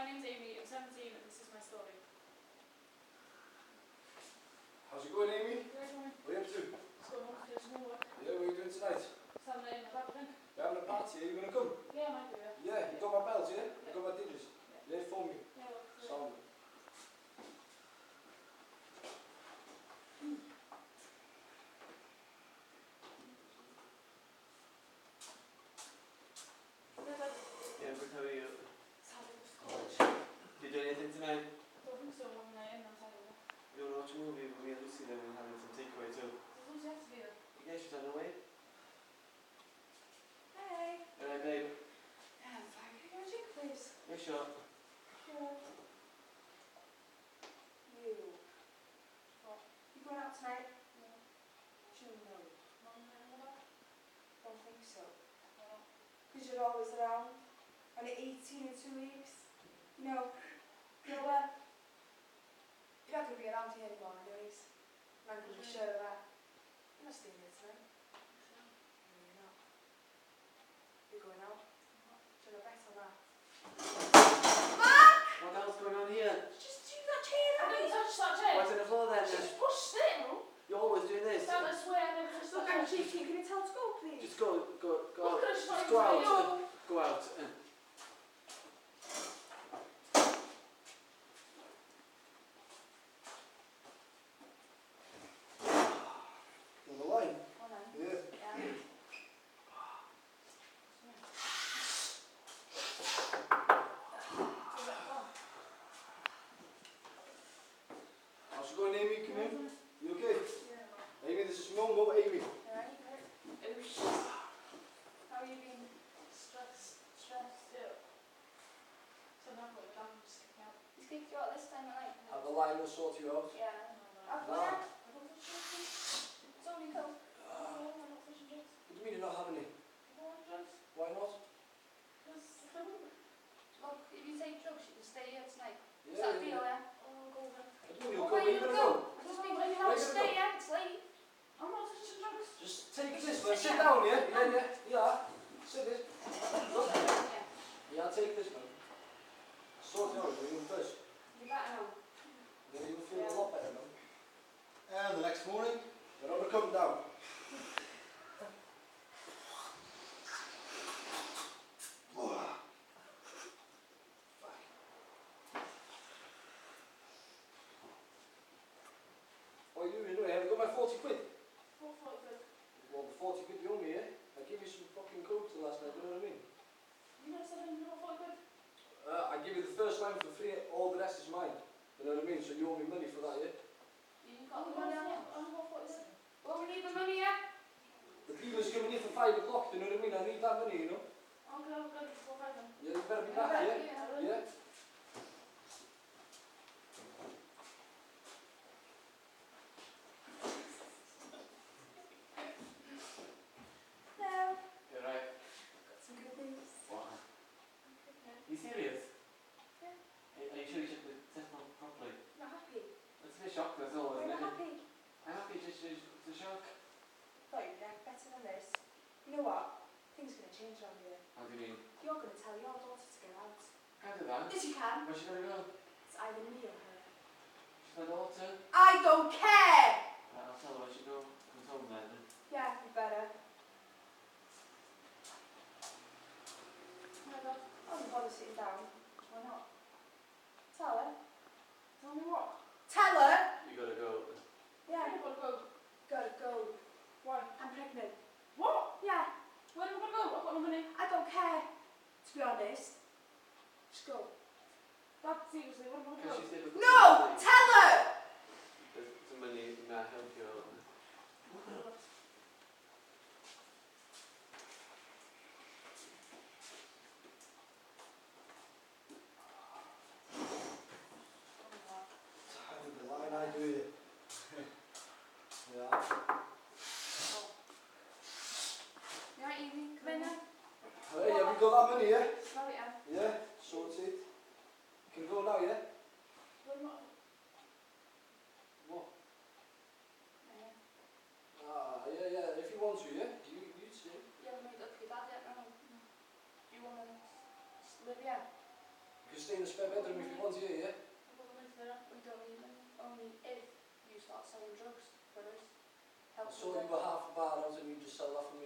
name's Amy, I'm 17 and this is my story. How's it going, Amy? Good morning. What are you up to? Just going home to do some more work. Yeah, what are you doing tonight? Saturday night, I think. We're having a party, are you going to come? Yeah, I might do, yeah. Yeah, you got my bells, yeah? You got my digits? Yeah, phone me. Yeah, well, Sound. Yeah, but how are you? Saturday was college. Did you do anything tonight? Don't think so, one night in on Saturday. You want to watch a movie with me and Lucy then and having some takeaway too? Does Lucy have to be there? Yeah, she's on her way. Hey. Alright, babe. Yeah, I'm fine. Can you go a drink, please? Yeah, sure. Sure. You. What? You going out tonight? No. No. Mum and Mother? Don't think so. No. Because you're always around. And at 18 in 2 weeks. You know what? You're not going to be around here anymore anyways. And I'm going to be sure of that. You're not staying here tonight. No, you're not. You're going out. Do you want to bet on that? Mark! What else is going on here? Just do that chair. I didn't touch that chair. What's on the floor then? Just pushed it. You're always doing this. Sam, I swear I never touched Look, that I'm chair. cheeky. Can you tell to go, please? Just go out. Look at her, she's not Just even go out. saying no. Go out. On the line? Oh, no. Yeah. Yeah. How's it going, Amy? Come in. You okay? Yeah. Amy, this is Mum. What about Amy? Alright, right. It was How are you being? stressed, yeah. So now I've got a plan, just kick me out. He's kicked you out this time at night. Have the line will sort you out. Yeah. I I've No. got it. don't touch drugs. It's only cold. No, I'm not touching drugs. What do you mean you're not having it? I don't want drugs. Why not? Because if I wouldn't, Look, if you take drugs, you can stay here tonight. Is Yeah, that a deal, yeah? I'll go then. What do you mean Well, you'll go? where Where you you gonna gonna go? go? Just be when you Where don't you gonna stay, go? yeah? It's late. I'm not touching drugs. Just take this, Just man. sit Sit down. down, yeah? Yeah. Sit it. Look. Yeah. Yeah, I'll take this, man. Sort it out, you first. You better know. Then you'll feel Yeah. a lot better, man. And the next morning, You're not come down. What are you doing? Have you got my 40 quid? What thought good? Well, the 40 quid you owe me, yeah? I gave you some fucking coke till last night, you know what I mean? You never said anything about what good? I give you the first line for free, all the rest is mine. You know what I mean? So you owe me money for that, yeah? You got the money on what? On what thought good? Well, we need the money, yeah? The dealer's coming in for 5 o'clock, you know what I mean? I need that money, you know? I'm gonna have a good before 5 then. Yeah, you better be back, yeah? Yeah? No. You're right. Got some good news. What? Are you serious? Yeah. Are you sure you checked the test properly? Not happy. It's a bit shock, that's all, We're isn't not it? happy. I'm happy, just it's a shock. Thought you'd react better than this. You know what? Things are going to change around here. How do you mean? You're going to tell your daughter to get out. Can't do that. Yes, you can. Where's she gonna go? It's either me or her. She's my daughter. I don't care! Right, I'll tell her where she go. Comes home then. Yeah, you better. Oh my god. Oh, you bother sitting down. Why not? Tell her. Tell me what? Tell her! You gotta go. Yeah, Where am I gonna go? gotta go. Why? I'm pregnant. What? Yeah, Where am I gonna go? I've got no money. I don't care. To be honest. Just go. Dad, seriously, where am I Can gonna she go? stay with No! Tell her! There's somebody who might help you out. Time the line I do it. Yeah. You right, Evie? Come in now. Hey, have you got that money, yeah? Smell it, yeah? Yeah, sorted. Can go now, yeah? Where am I? What? Yeah. Yeah, if you want to, yeah? You see. You haven't made up your dad yet, no? You want to live, yeah? You can stay in the spare bedroom if you want to, yeah? We don't need them. Only if you start selling drugs for us. I Help saw you were half a bar out and you just sell that for